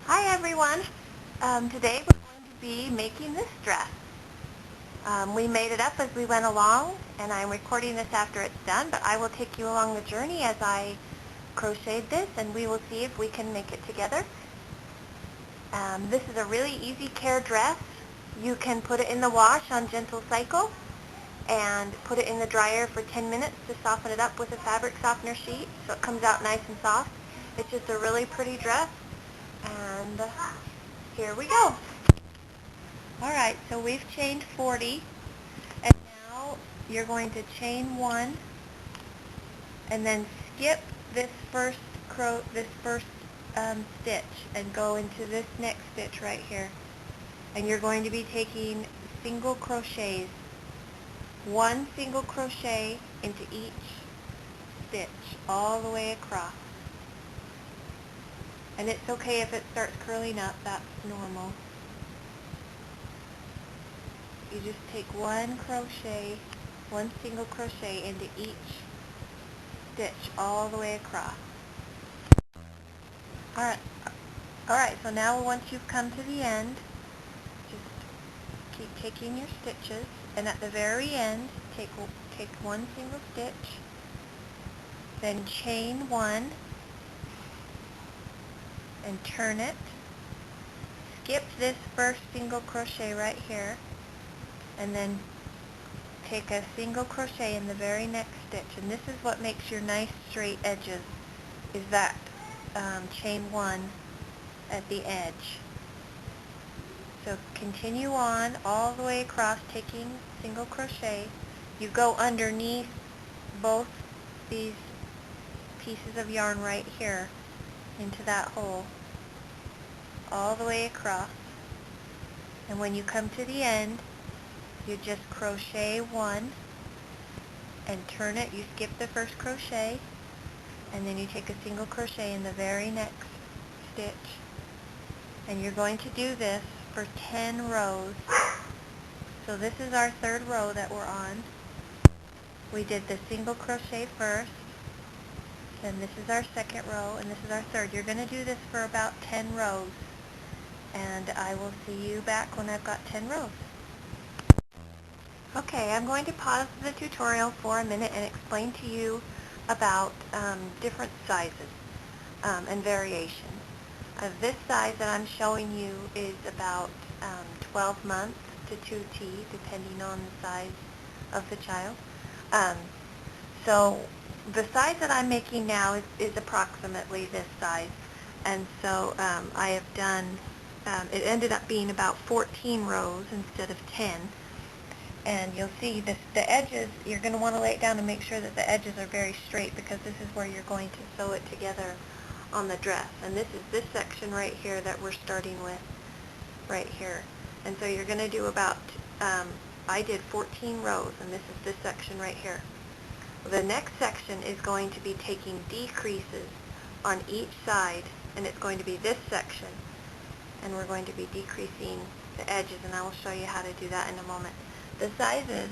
Hi everyone. Today we're going to be making this dress. We made it up as we went along, and I'm recording this after it's done, but I will take you along the journey as I crocheted this, and we will see if we can make it together. This is a really easy care dress. You can put it in the wash on gentle cycle and put it in the dryer for 10 minutes to soften it up with a fabric softener sheet so it comes out nice and soft. It's just a really pretty dress, and here we go. Alright, so we've chained 40, and now you're going to chain 1 and then skip this first stitch and go into this next stitch right here. And you're going to be taking single crochets, 1 single crochet into each stitch all the way across. And it's okay if it starts curling up, that's normal. You just take 1 crochet, 1 single crochet into each stitch all the way across. Alright, so now once you've come to the end, just keep taking your stitches, and at the very end, take 1 single stitch, then chain 1, and turn it. Skip this first single crochet right here, and then take a single crochet in the very next stitch. And this is what makes your nice straight edges, is that chain 1 at the edge. So continue on all the way across, taking single crochet. You go underneath both these pieces of yarn right here into that hole all the way across. And when you come to the end, you just crochet 1 and turn it. You skip the first crochet, and then you take a single crochet in the very next stitch. And you're going to do this for 10 rows. So this is our 3rd row that we're on. We did the single crochet first, then this is our 2nd row, and this is our 3rd. You're going to do this for about 10 rows, and I will see you back when I've got 10 rows. Okay, I'm going to pause the tutorial for a minute and explain to you about different sizes and variations. This size that I'm showing you is about 12 months to 2T, depending on the size of the child. So the size that I'm making now is approximately this size, and so I have done, it ended up being about 14 rows instead of 10. And you'll see the edges, you're going to want to lay it down and make sure that the edges are very straight, because this is where you're going to sew it together on the dress. And this is this section right here that we're starting with right here. And so you're going to do about, I did 14 rows, and this is this section right here. The next section is going to be taking decreases on each side, and it's going to be this section. And we're going to be decreasing the edges, and I will show you how to do that in a moment. The sizes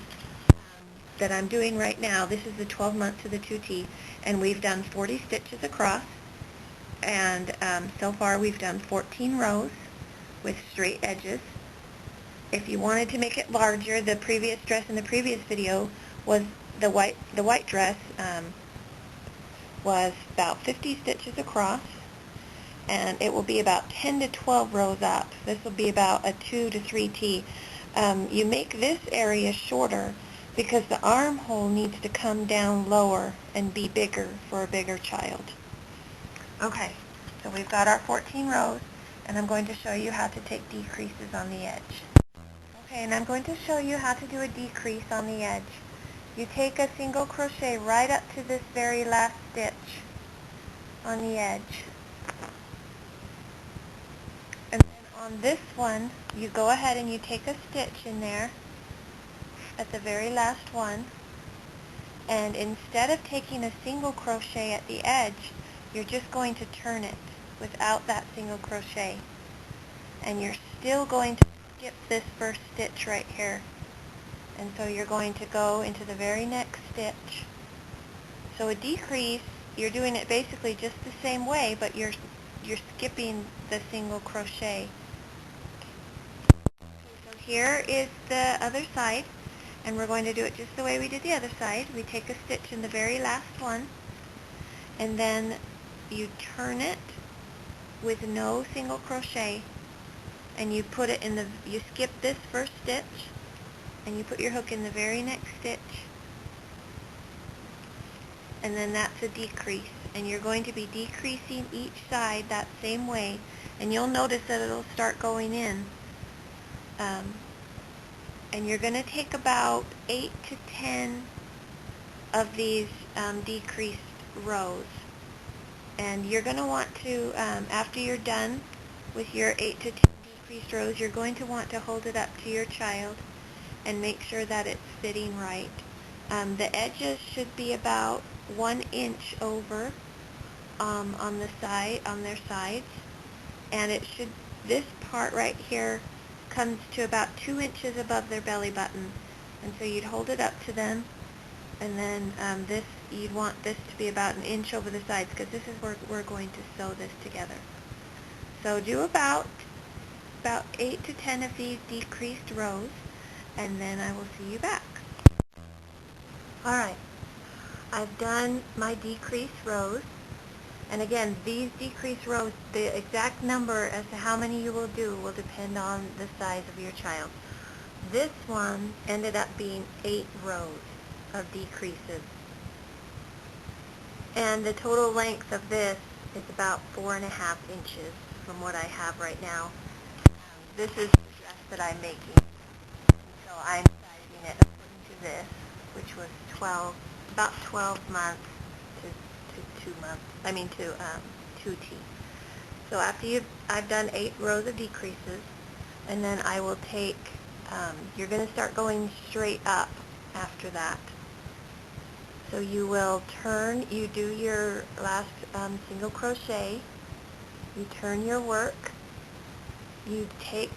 that I'm doing right now, this is the 12 months to the 2T, and we've done 40 stitches across, and so far we've done 14 rows with straight edges. If you wanted to make it larger, the previous dress in the previous video was the white dress was about 50 stitches across, and it will be about 10 to 12 rows up. This will be about a 2 to 3T. You make this area shorter because the armhole needs to come down lower and be bigger for a bigger child. Okay, so we've got our 14 rows, and I'm going to show you how to take decreases on the edge. Okay, and I'm going to show you how to do a decrease on the edge. You take a single crochet right up to this very last stitch on the edge. And then on this one, you go ahead and you take a stitch in there at the very last one, and instead of taking a single crochet at the edge, you're just going to turn it without that single crochet. And you're still going to skip this first stitch right here. And so you're going to go into the very next stitch. So a decrease, you're doing it basically just the same way, but you're you're skipping the single crochet. So here is the other side, and we're going to do it just the way we did the other side. We take a stitch in the very last one, and then you turn it with no single crochet, and you put it in the, you skip this first stitch, and you put your hook in the very next stitch, and then that's a decrease, and you're going to be decreasing each side that same way, and you'll notice that it'll start going in. And you're going to take about 8 to 10 of these decreased rows, and you're going to want to, after you're done with your 8 to 10 decreased rows, you're going to want to hold it up to your child and make sure that it's fitting right. The edges should be about 1 inch over on the side, on their sides, and it should, this part right here comes to about 2 inches above their belly button, and so you'd hold it up to them, and then this, you'd want this to be about 1 inch over the sides, because this is where we're going to sew this together. So do about 8 to 10 of these decreased rows, and then I will see you back. Alright, I've done my decreased rows, and again, these decreased rows, the exact number as to how many you will do will depend on the size of your child. This one ended up being 8 rows of decreases, and the total length of this is about 4.5 inches from what I have right now. This is the dress that I'm making, so I'm sizing it according to this, which was about 12 months to 2 months, to 2T. So after I've done 8 rows of decreases, and then I will take, you're going to start going straight up after that. So you will turn, you do your last single crochet, you turn your work, you take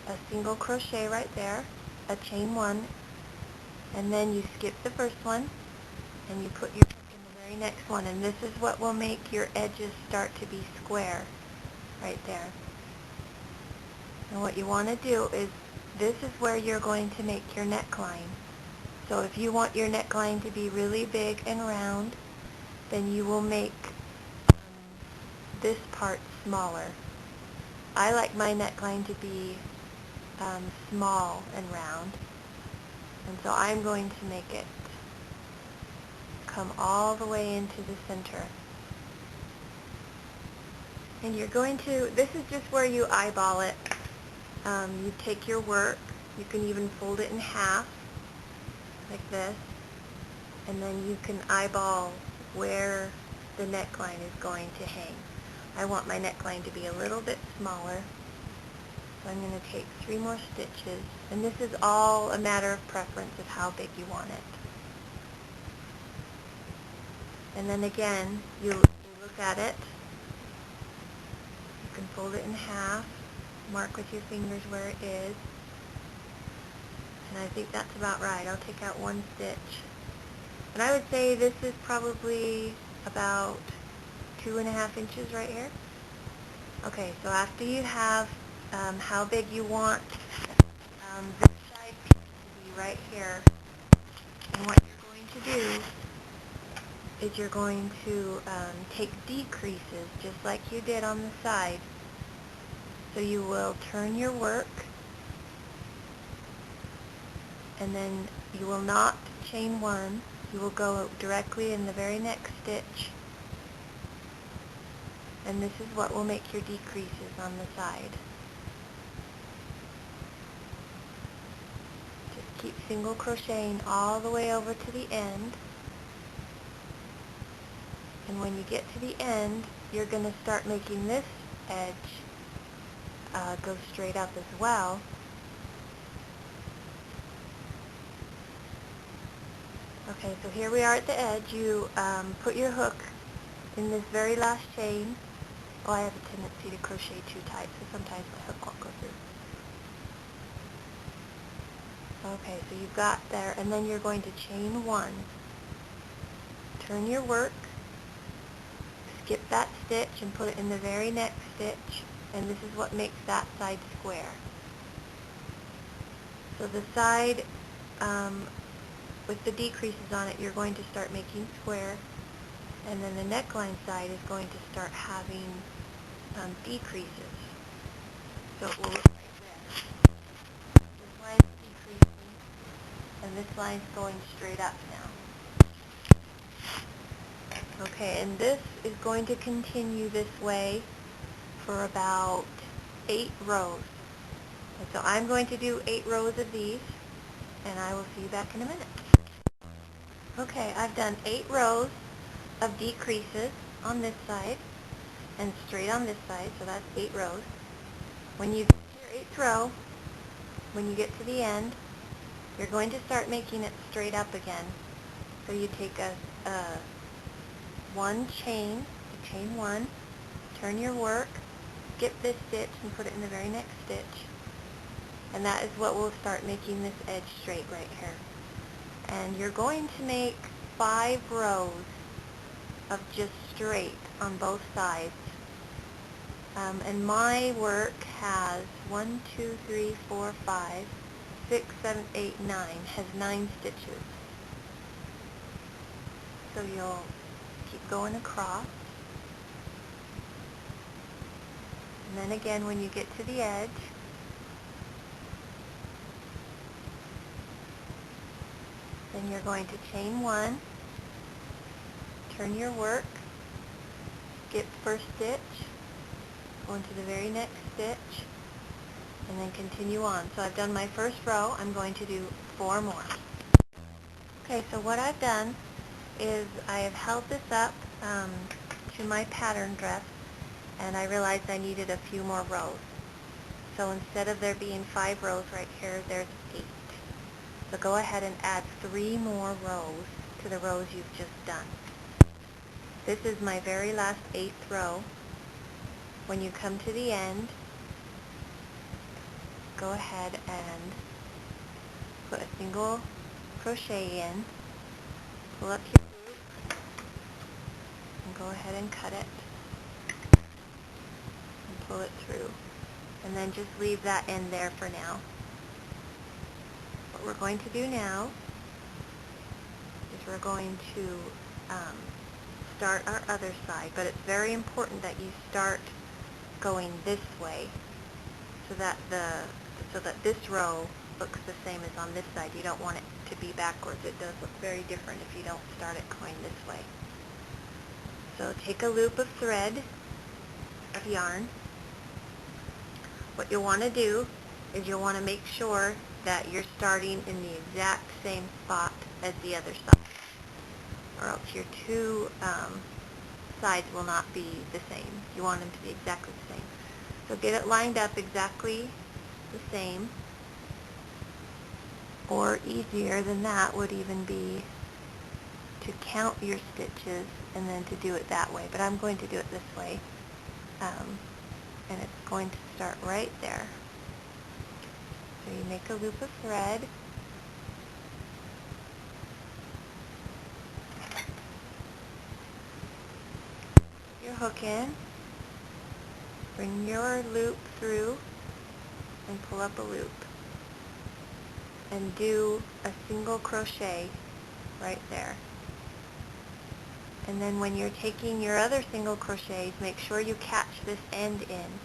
a single crochet right there, a chain 1, and then you skip the first one, and you put your hook in the very next one, and this is what will make your edges start to be square right there. And what you want to do is, this is where you're going to make your neckline. So if you want your neckline to be really big and round, then you will make this part smaller. I like my neckline to be small and round, and so I'm going to make it come all the way into the center. And you're going to, this is just where you eyeball it. You take your work, you can even fold it in half, like this, and then you can eyeball where the neckline is going to hang. I want my neckline to be a little bit smaller, so I'm going to take 3 more stitches, and this is all a matter of preference of how big you want it. And then again, you look at it, you can fold it in half, mark with your fingers where it is, and I think that's about right. I'll take out 1 stitch. And I would say this is probably about 2.5 inches right here. Okay, so after you have how big you want this side piece to be right here, and what you're going to do is you're going to take decreases just like you did on the side. So you will turn your work, and then you will not chain 1. You will go directly in the very next stitch, and this is what will make your decreases on the side. Just keep single crocheting all the way over to the end, and when you get to the end, you're going to start making this edge go straight up as well. Okay, so here we are at the edge. You put your hook in this very last chain. Oh, I have a tendency to crochet too tight, so sometimes my hook won't go through. Okay, so you've got there, and then you're going to chain 1. Turn your work, skip that stitch and put it in the very next stitch, and this is what makes that side square. So the side with the decreases on it, you're going to start making square, and then the neckline side is going to start having decreases. So it will look like this. This line's decreasing, and this line's going straight up now. Okay, and this is going to continue this way for about 8 rows. And so I'm going to do 8 rows of these, and I will see you back in a minute. Okay, I've done 8 rows of decreases on this side and straight on this side, so that's 8 rows. When you get to your 8th row, when you get to the end, you're going to start making it straight up again. So you take a one chain, chain 1, turn your work, skip this stitch and put it in the very next stitch, and that is what will start making this edge straight right here. And you're going to make 5 rows of just straight on both sides. And my work has 1, 2, 3, 4, 5, 6, 7, 8, 9, has 9 stitches. So you'll keep going across. And then again, when you get to the edge, then you're going to chain 1, turn your work, skip first stitch, go into the very next stitch, and then continue on. So I've done my first row. I'm going to do 4 more. Okay, so what I've done is I have held this up to my pattern dress, and I realized I needed a few more rows. So instead of there being 5 rows right here, there's 8. So go ahead and add 3 more rows to the rows you've just done. This is my very last 8th row. When you come to the end, go ahead and put a single crochet in, pull up your loop, and go ahead and cut it, and pull it through. And then just leave that end there for now. What we're going to do now is we're going to start our other side, but it's very important that you start going this way so that this row looks the same as on this side. You don't want it to be backwards. It does look very different if you don't start it going this way. So take a loop of thread of yarn. What you'll want to do is you'll want to make sure that you're starting in the exact same spot as the other side, or else your two sides will not be the same. You want them to be exactly the same. So get it lined up exactly the same, or easier than that would even be to count your stitches and then to do it that way. But I'm going to do it this way, and it's going to start right there. So you make a loop of thread, put your hook in, bring your loop through, and pull up a loop, and do a single crochet right there. And then when you're taking your other single crochets, make sure you catch this end in,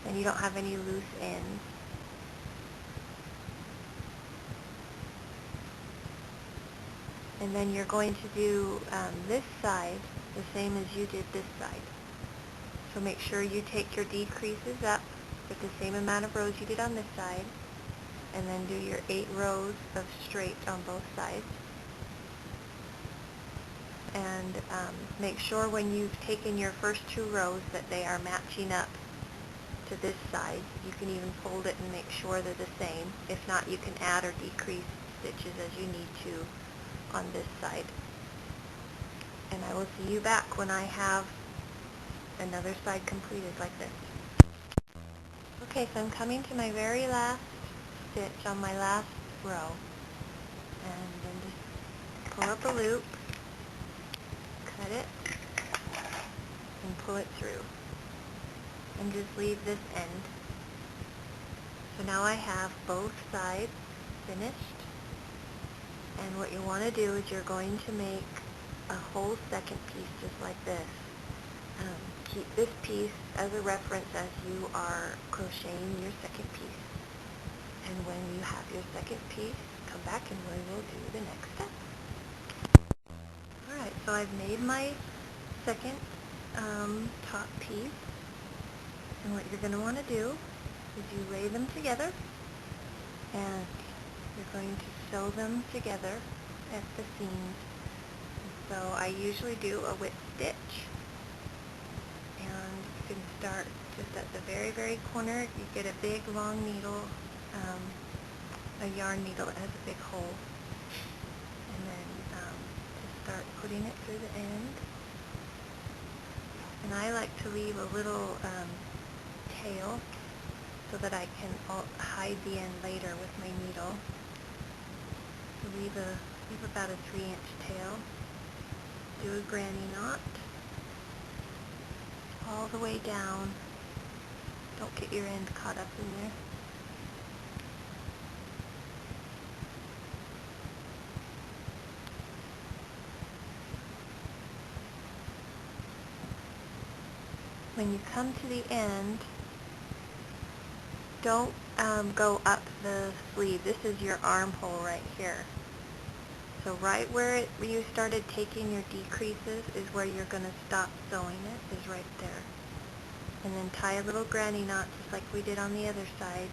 and you don't have any loose ends. And then you're going to do this side the same as you did this side. So make sure you take your decreases up with the same amount of rows you did on this side, and then do your 8 rows of straight on both sides. And make sure when you've taken your first 2 rows that they are matching up to this side. You can even fold it and make sure they're the same. If not, you can add or decrease stitches as you need to on this side. And I will see you back when I have another side completed like this. Okay, so I'm coming to my very last stitch on my last row, and then just pull up a loop, cut it, pull it through and just leave this end. So now I have both sides finished, and what you want to do is you're going to make a whole second piece just like this. Keep this piece as a reference as you are crocheting your second piece. And when you have your second piece, come back and we will do the next step. Alright, so I've made my second top piece. And what you're going to want to do is you lay them together, and you're going to sew them together at the seams. And so I usually do a whip stitch, and you can start just at the very, very corner. You get a big long needle, a yarn needle that has a big hole, and then just start putting it through the end. And I like to leave a little tail so that I can hide the end later with my needle. So leave about a 3-inch tail. Do a granny knot all the way down. Don't get your end caught up in there. When you come to the end, don't go up the sleeve. This is your armhole right here. So right where you started taking your decreases is where you're going to stop sewing it, is right there. And then tie a little granny knot just like we did on the other side,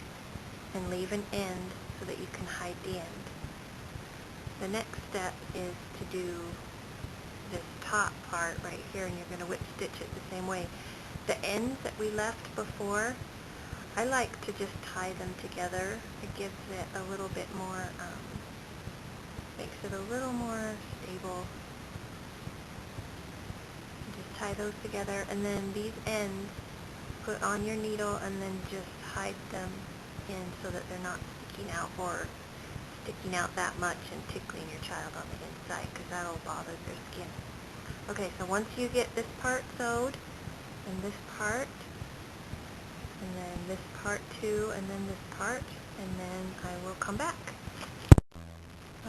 and leave an end so that you can hide the end. The next step is to do this top part right here, and you're going to whip stitch it the same way. The ends that we left before, I like to just tie them together. It gives it a little bit more, makes it a little more stable. Just tie those together, and then these ends, put on your needle and then just hide them in so that they're not sticking out, or sticking out that much and tickling your child on the inside, because that'll bother their skin. Okay, so once you get this part sewed, and this part, and then this part too, and then this part, and then I will come back.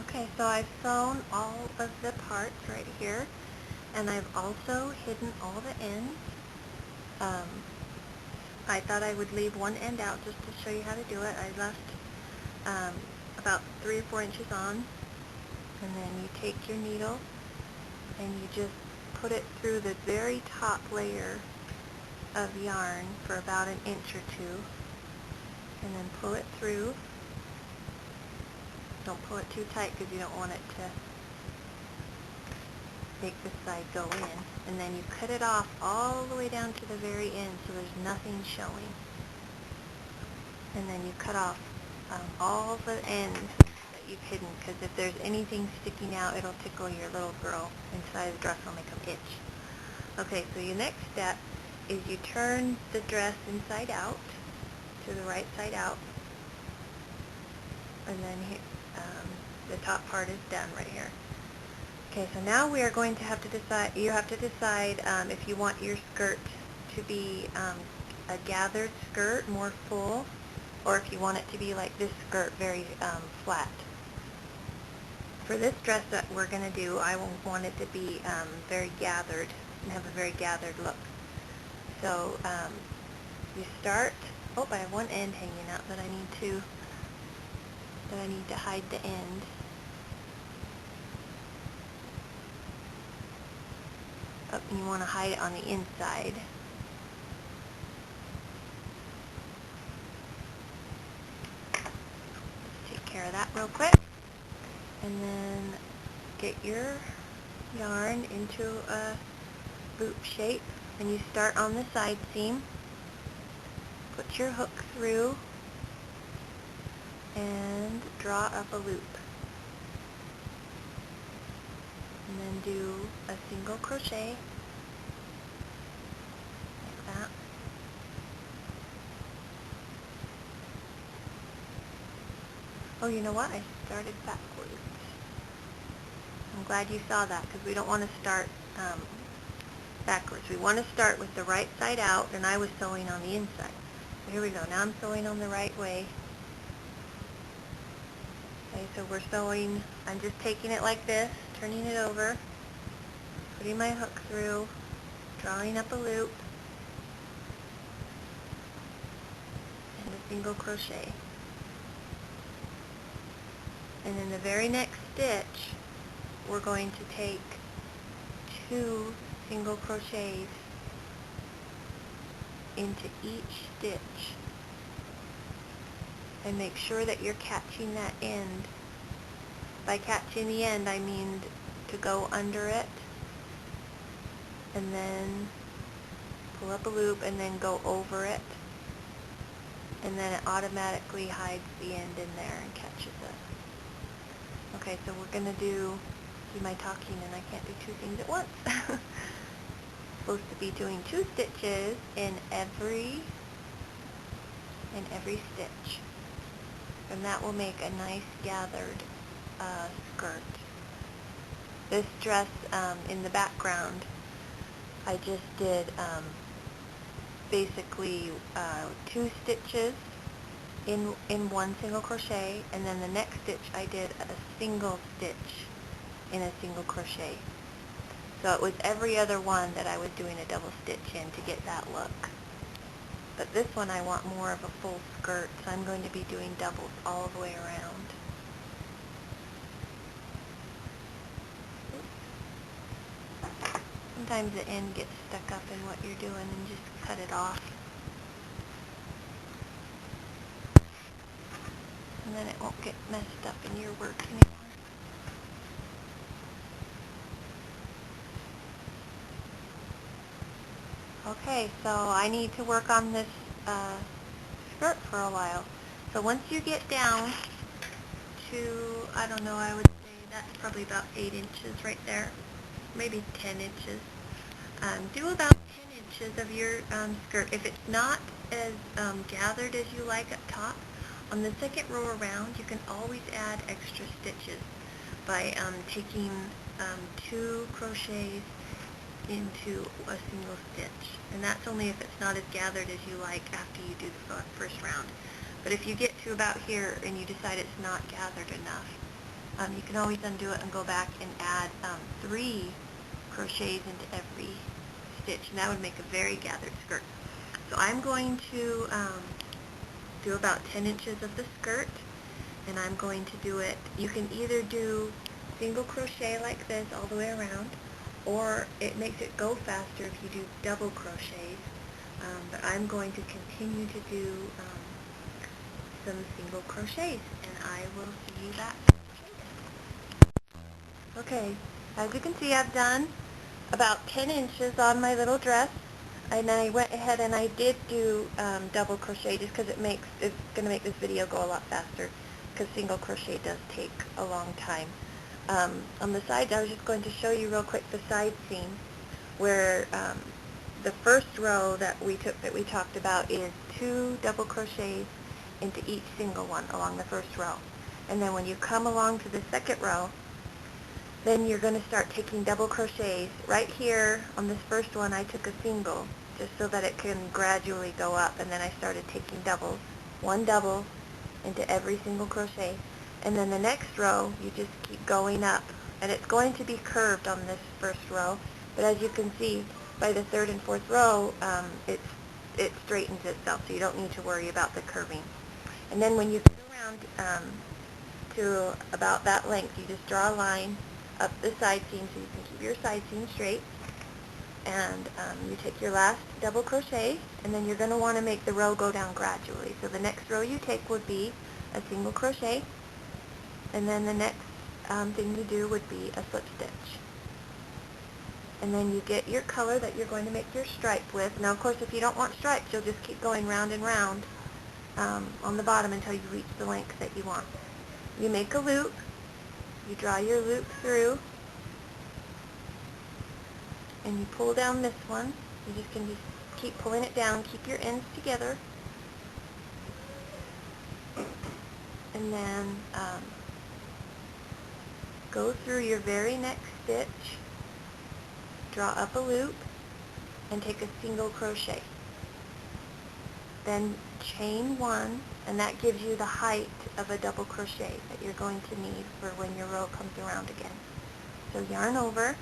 Okay, so I've sewn all of the parts right here, and I've also hidden all the ends. I thought I would leave one end out just to show you how to do it. I left about 3 or 4 inches on, and then you take your needle and you just put it through the very top layer of yarn for about 1 inch or 2, and then pull it through. Don't pull it too tight because you don't want it to make this side go in. And then you cut it off all the way down to the very end so there's nothing showing. And then you cut off all the ends that you've hidden, because if there's anything sticking out, it'll tickle your little girl inside of the dress, will make them itch. Okay, so your next step is you turn the dress inside out, to the right side out, and then the top part is done right here. Okay, so now we are going to have to decide, you have to decide if you want your skirt to be a gathered skirt, more full, or if you want it to be like this skirt, very flat. For this dress that we're going to do, I want it to be very gathered, and have a very gathered look. So you start, oh, I have one end hanging out that I need to hide the end. Oh, and you want to hide it on the inside. Let's take care of that real quick. And then get your yarn into a loop shape, and you start on the side seam. Put your hook through and draw up a loop. And then do a single crochet like that. Oh, you know what? I started backwards. I'm glad you saw that, because we don't want to start backwards. We want to start with the right side out, and I was sewing on the inside. So here we go. Now I'm sewing on the right way. Okay, so we're sewing, I'm just taking it like this, turning it over, putting my hook through, drawing up a loop, and a single crochet. And in the very next stitch, we're going to take 2 single crochets into each stitch. And make sure that you're catching that end. By catching the end, I mean to go under it, and then pull up a loop, and then go over it, and then it automatically hides the end in there and catches it. Okay, so we're going to do my talking, and I can't do 2 things at once. Supposed to be doing 2 stitches in every stitch, and that will make a nice gathered skirt. This dress, in the background, I just did basically 2 stitches in 1 single crochet, and then the next stitch I did a single stitch in a single crochet. So it was every other one that I was doing a double stitch in to get that look. But this one I want more of a full skirt, so I'm going to be doing doubles all the way around. Sometimes the end gets stuck up in what you're doing, and just cut it off. And then it won't get messed up in your work anymore. Okay, so I need to work on this skirt for a while. So once you get down to, I don't know, I would say that's probably about 8 inches right there, maybe 10 inches. Do about 10 inches of your skirt. If it's not as gathered as you like up top, on the second row around, you can always add extra stitches by taking 2 crochets into a single stitch. And that's only if it's not as gathered as you like after you do the first round. But if you get to about here and you decide it's not gathered enough, you can always undo it and go back and add 3 crochets into every stitch, and that would make a very gathered skirt. So I'm going to do about 10 inches of the skirt, and I'm going to do it, you can either do single crochet like this all the way around, or it makes it go faster if you do double crochets, but I'm going to continue to do some single crochets, and I will see you back. Okay, as you can see, I've done about 10 inches on my little dress, and then I went ahead and I did do double crochet just because it's going to make this video go a lot faster, because single crochet does take a long time. On the sides, I was just going to show you real quick the side seam, where the first row that we talked about is 2 double crochets into each single one along the first row. And then when you come along to the second row, then you're going to start taking double crochets. Right here on this first one, I took a single just so that it can gradually go up, and then I started taking doubles, 1 double into every single crochet. And then the next row, you just keep going up, and it's going to be curved on this first row, but as you can see, by the 3rd and 4th row, it straightens itself, so you don't need to worry about the curving. And then when you get around to about that length, you just draw a line up the side seam so you can keep your side seam straight, and you take your last double crochet, and then you're going to want to make the row go down gradually. So the next row you take would be a single crochet, and then the next thing you do would be a slip stitch. And then you get your color that you're going to make your stripe with. Now, of course, if you don't want stripes, you'll just keep going round and round on the bottom until you reach the length that you want. You make a loop, you draw your loop through, and you pull down this one. You just can just keep pulling it down, keep your ends together, and then go through your very next stitch, draw up a loop, and take a single crochet. Then chain 1, and that gives you the height of a double crochet that you're going to need for when your row comes around again. So yarn over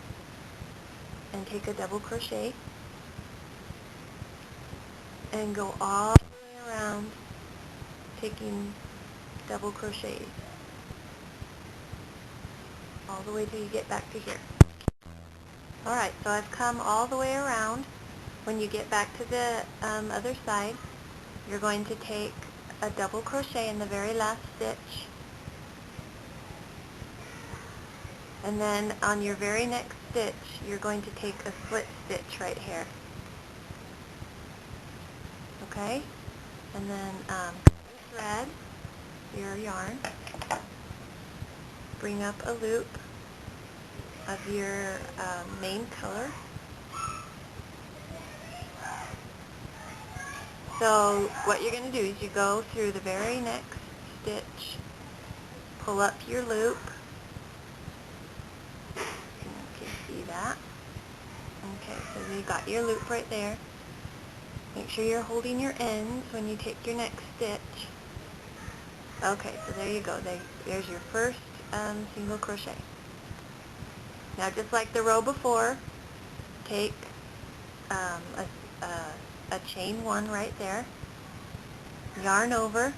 and take a double crochet and go all the way around taking double crochets all the way till you get back to here. Alright, so I've come all the way around. When you get back to the other side, you're going to take a double crochet in the very last stitch, and then on your very next stitch you're going to take a slip stitch right here. Okay? And then thread your yarn, bring up a loop of your main color. So what you're going to do is you go through the very next stitch, pull up your loop. You can see that. Okay, so you got your loop right there. Make sure you're holding your ends when you take your next stitch. Okay, so there you go. There's your first single crochet. Now, just like the row before, take a chain 1 right there, yarn over,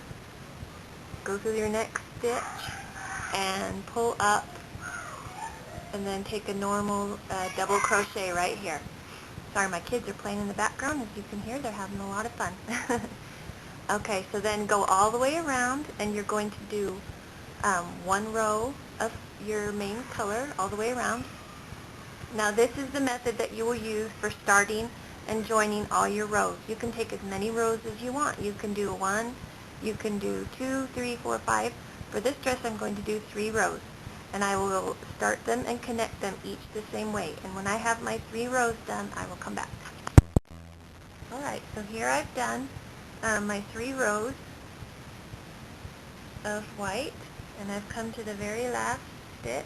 go through your next stitch, and pull up, and then take a normal double crochet right here. Sorry, my kids are playing in the background. As you can hear, they're having a lot of fun. Okay, so then go all the way around, and you're going to do one row of your main color all the way around. Now this is the method that you will use for starting and joining all your rows. You can take as many rows as you want. You can do 1, you can do 2, 3, 4, 5. For this dress I'm going to do 3 rows, and I will start them and connect them each the same way. And when I have my 3 rows done, I will come back. Alright, so here I've done my 3 rows of white, and I've come to the very last stitch,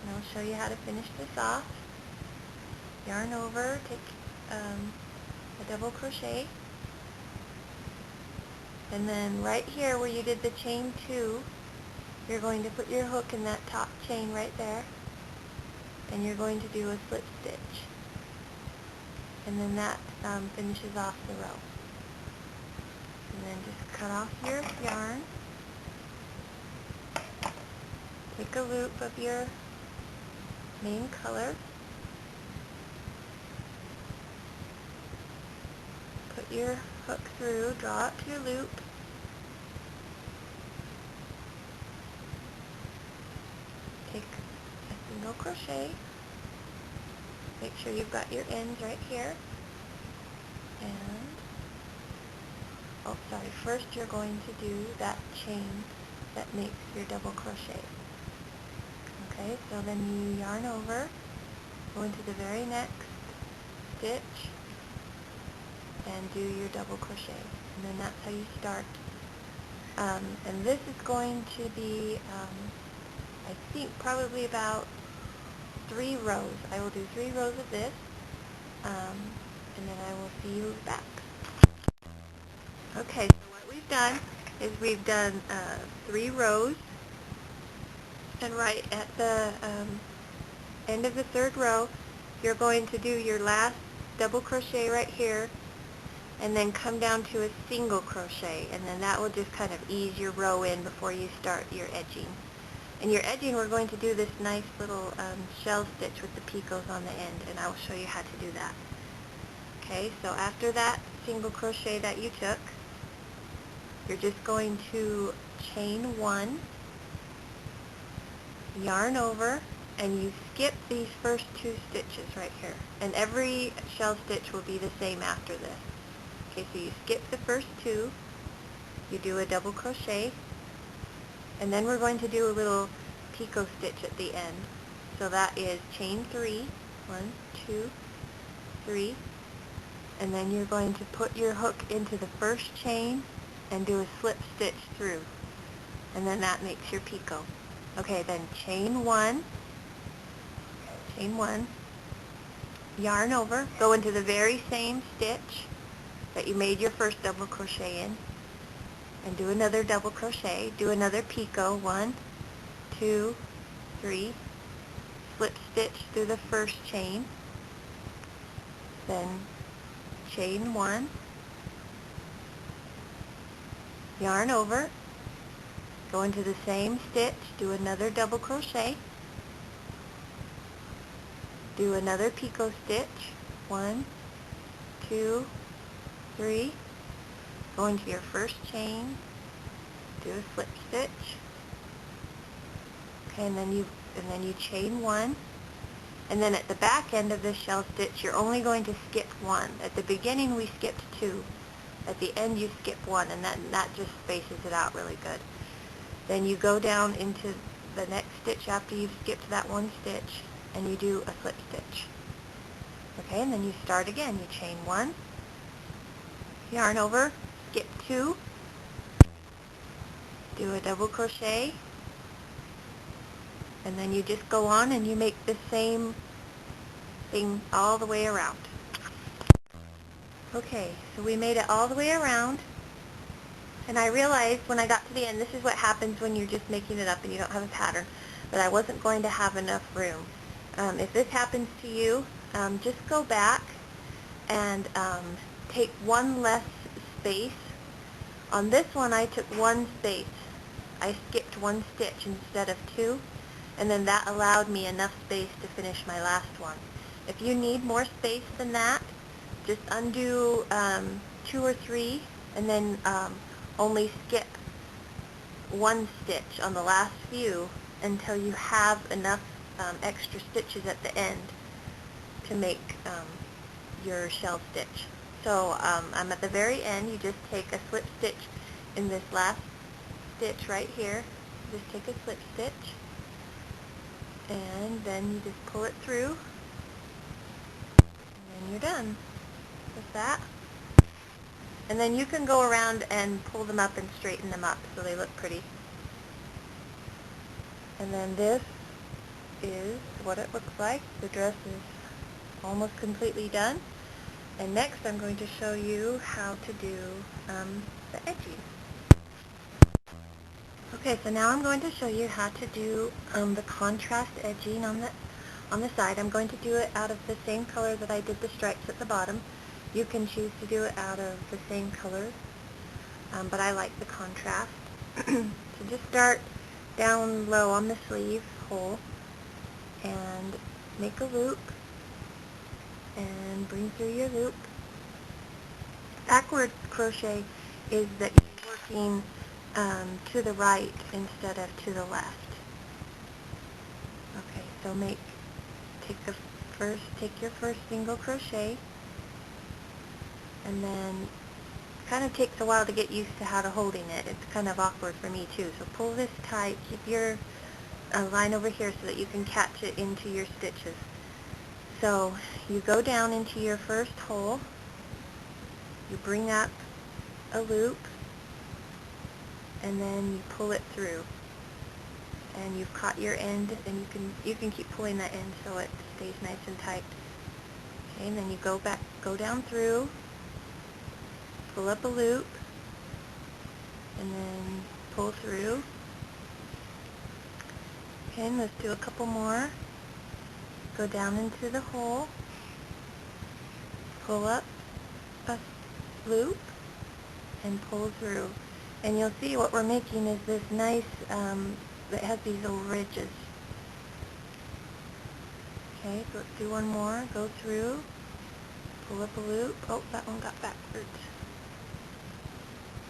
and I'll show you how to finish this off. Yarn over, take a double crochet, and then right here where you did the chain 2, you're going to put your hook in that top chain right there, and you're going to do a slip stitch, and then that finishes off the row. And then just cut off your yarn, take a loop of your main color, put your hook through, draw up your loop, take a single crochet, make sure you've got your ends right here, and first you're going to do that chain that makes your double crochet. Okay, so then you yarn over, go into the very next stitch, and do your double crochet, and then that's how you start. And this is going to be, I think, probably about 3 rows. I will do 3 rows of this, and then I will see you back. Okay, so what we've done is we've done 3 rows, and right at the end of the 3rd row, you're going to do your last double crochet right here, and then come down to a single crochet, and then that will just kind of ease your row in before you start your edging. And your edging, we're going to do this nice little shell stitch with the picots on the end, and I will show you how to do that. Okay, so after that single crochet that you took, you're just going to chain 1, yarn over, and you skip these first 2 stitches right here. And every shell stitch will be the same after this. Okay, so you skip the first 2, you do a double crochet, and then we're going to do a little picot stitch at the end. So that is chain 3, 1, 2, 3, and then you're going to put your hook into the first chain and do a slip stitch through, and then that makes your picot. Okay, then chain 1, yarn over, go into the very same stitch that you made your first double crochet in, and do another double crochet, do another picot, 1, 2, 3, slip stitch through the first chain, then chain 1, yarn over, go into the same stitch, do another double crochet, do another picot stitch, 1, 2, 3, go into your first chain, do a slip stitch, okay, and then you chain 1, and then at the back end of this shell stitch you're only going to skip 1. At the beginning we skipped 2. At the end you skip 1, and that just spaces it out really good. Then you go down into the next stitch after you've skipped that 1 stitch, and you do a slip stitch. Okay, and then you start again. You chain 1, yarn over, skip 2, do a double crochet, and then you just go on and you make the same thing all the way around. Okay, so we made it all the way around, and I realized when I got to the end, this is what happens when you're just making it up and you don't have a pattern, but I wasn't going to have enough room. If this happens to you, just go back and take 1 less space. On this one I took 1 space. I skipped 1 stitch instead of 2, and then that allowed me enough space to finish my last one. If you need more space than that, just undo 2 or 3 and then only skip 1 stitch on the last few until you have enough extra stitches at the end to make your shell stitch. So I'm at the very end. You just take a slip stitch in this last stitch right here. Just take a slip stitch, and then you just pull it through, and then you're done with that. And then you can go around and pull them up and straighten them up so they look pretty. And then this is what it looks like. The dress is almost completely done. And next I'm going to show you how to do the edging. Okay, so now I'm going to show you how to do the contrast edging on the side. I'm going to do it out of the same color that I did the stripes at the bottom. You can choose to do it out of the same color, but I like the contrast. So just start down low on the sleeve hole and make a loop and bring through your loop. Backward crochet is that you're working to the right instead of to the left. Okay, so take your first single crochet, and then it kind of takes a while to get used to how to holding it. It's kind of awkward for me too. So pull this tight, keep your line over here so that you can catch it into your stitches. So you go down into your first hole, you bring up a loop, and then you pull it through. And you've caught your end, and you can keep pulling that end so it stays nice and tight. Okay, and then you go down through, pull up a loop, and then pull through. Okay, and let's do a couple more. Go down into the hole, pull up a loop, and pull through. And you'll see what we're making is this nice, that has these little ridges. Okay, so let's do one more. Go through, pull up a loop. Oh, that one got backwards.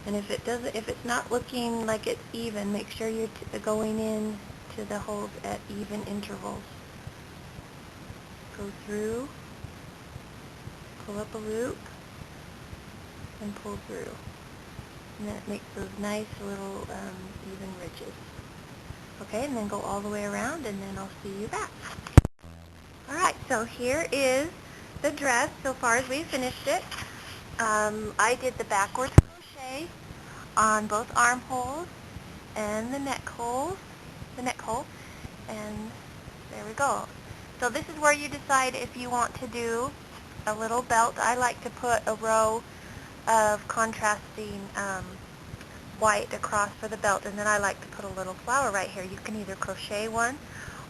And if it's not looking like it's even, make sure you're going in to the holes at even intervals. Go through, pull up a loop, and pull through. And then it makes those nice little even ridges. Okay, and then go all the way around, and then I'll see you back. Alright, so here is the dress so far as we finished it. I did the backwards crochet on both armholes and the neck hole, and there we go. So this is where you decide if you want to do a little belt. I like to put a row of contrasting white across for the belt, and then I like to put a little flower right here. You can either crochet one,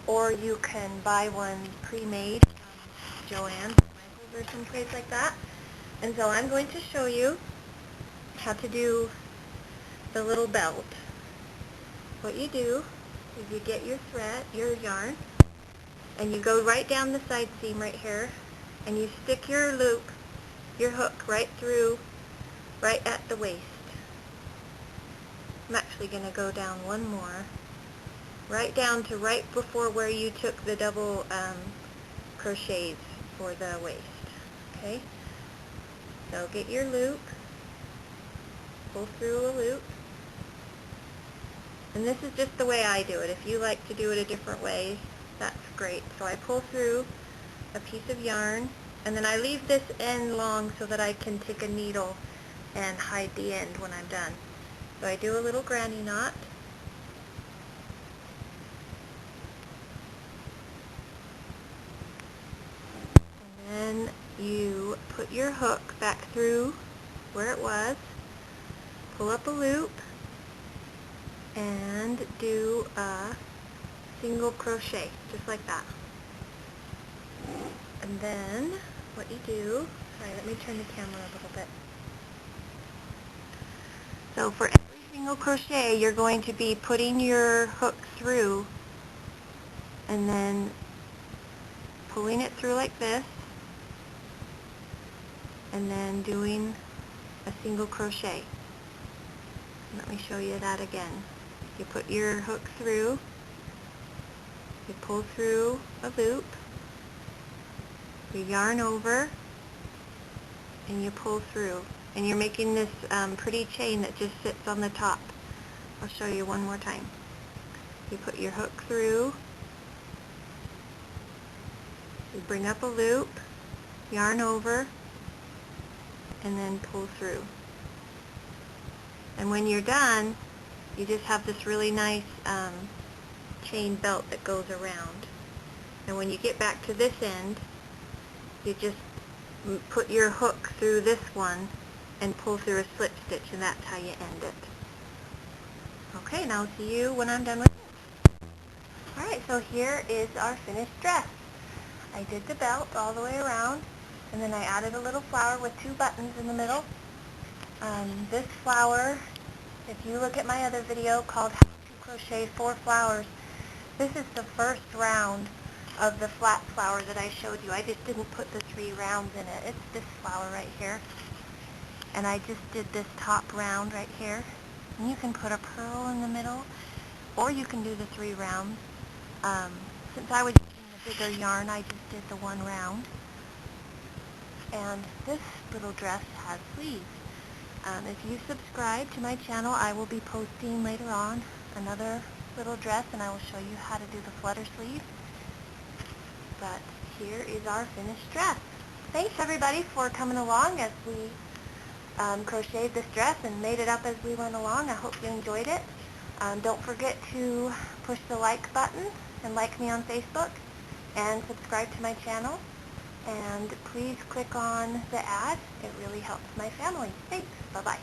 or you can buy one pre-made from Joann's or someplace like that. And so I'm going to show you how to do the little belt. What you do is you get your thread, your yarn, and you go right down the side seam right here, and you stick your loop, your hook, right through, right at the waist. I'm actually going to go down one more, right down to right before where you took the double crochets for the waist. Okay? So get your loop, pull through a loop, and this is just the way I do it. If you like to do it a different way, that's great. So I pull through a piece of yarn, and then I leave this end long so that I can take a needle and hide the end when I'm done. So I do a little granny knot, and then you put your hook back through where it was, pull up a loop, and do a single crochet, just like that. And then what you do, sorry, let me turn the camera a little bit. So for every single crochet, you're going to be putting your hook through and then pulling it through like this, and then doing a single crochet. Let me show you that again. You put your hook through, you pull through a loop, you yarn over, and you pull through. And you're making this pretty chain that just sits on the top. I'll show you one more time. You put your hook through, you bring up a loop, yarn over, and then pull through. And when you're done, you just have this really nice chain belt that goes around. And when you get back to this end, you just put your hook through this one and pull through a slip stitch, and that's how you end it. Okay, now I'll see you when I'm done with it. Alright, so here is our finished dress. I did the belt all the way around, and then I added a little flower with 2 buttons in the middle. This flower, if you look at my other video called How to Crochet 4 Flowers, this is the first round of the flat flower that I showed you. I just didn't put the 3 rounds in it. It's this flower right here. And I just did this top round right here. And you can put a pearl in the middle, or you can do the 3 rounds. Since I was using the bigger yarn, I just did the 1 round. And this little dress has sleeves. If you subscribe to my channel, I will be posting later on another little dress, and I will show you how to do the flutter sleeve. But here is our finished dress. Thanks everybody for coming along as we crocheted this dress and made it up as we went along. I hope you enjoyed it. Don't forget to push the like button and like me on Facebook, and subscribe to my channel. And please click on the ad. It really helps my family. Thanks. Bye-bye.